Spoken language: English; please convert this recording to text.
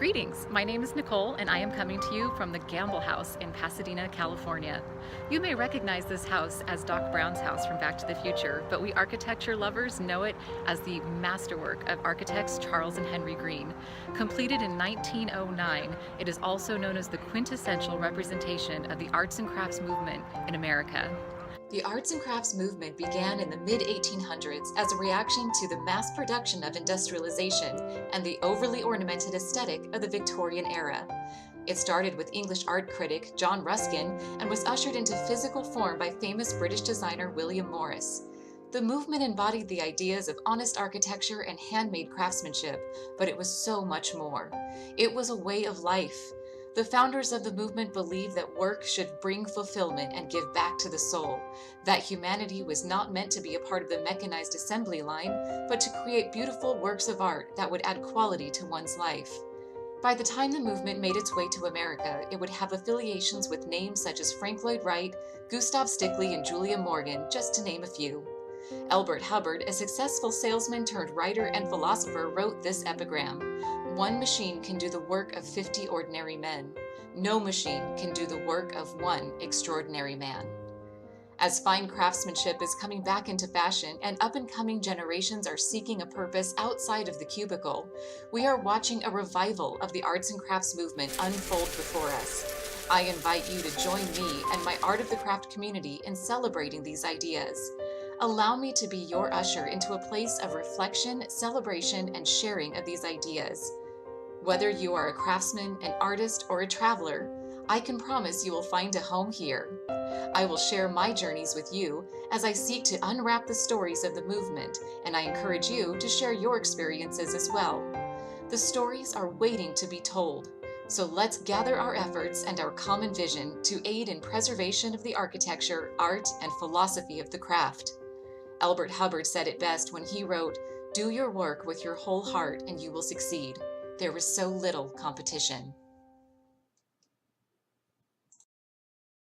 Greetings, my name is Nicole and I am coming to you from the Gamble House in Pasadena, California. You may recognize this house as Doc Brown's house from Back to the Future, but we architecture lovers know it as the masterwork of architects Charles and Henry Green. Completed in 1909, it is also known as the quintessential representation of the arts and crafts movement in America. The arts and crafts movement began in the mid-1800s as a reaction to the mass production of industrialization and the overly ornamented aesthetic of the Victorian era. It started with English art critic John Ruskin and was ushered into physical form by famous British designer William Morris. The movement embodied the ideas of honest architecture and handmade craftsmanship, but it was so much more. It was a way of life. The founders of the movement believed that work should bring fulfillment and give back to the soul, that humanity was not meant to be a part of the mechanized assembly line, but to create beautiful works of art that would add quality to one's life. By the time the movement made its way to America, it would have affiliations with names such as Frank Lloyd Wright, Gustav Stickley, and Julia Morgan, just to name a few. Elbert Hubbard, a successful salesman turned writer and philosopher, wrote this epigram: "One machine can do the work of 50 ordinary men. No machine can do the work of one extraordinary man." As fine craftsmanship is coming back into fashion and up-and-coming generations are seeking a purpose outside of the cubicle, we are watching a revival of the arts and crafts movement unfold before us. I invite you to join me and my Art of the Craft community in celebrating these ideas. Allow me to be your usher into a place of reflection, celebration, and sharing of these ideas. Whether you are a craftsman, an artist, or a traveler, I can promise you will find a home here. I will share my journeys with you as I seek to unwrap the stories of the movement, and I encourage you to share your experiences as well. The stories are waiting to be told, so let's gather our efforts and our common vision to aid in preservation of the architecture, art, and philosophy of the craft. Elbert Hubbard said it best when he wrote, "Do your work with your whole heart and you will succeed. There is so little competition."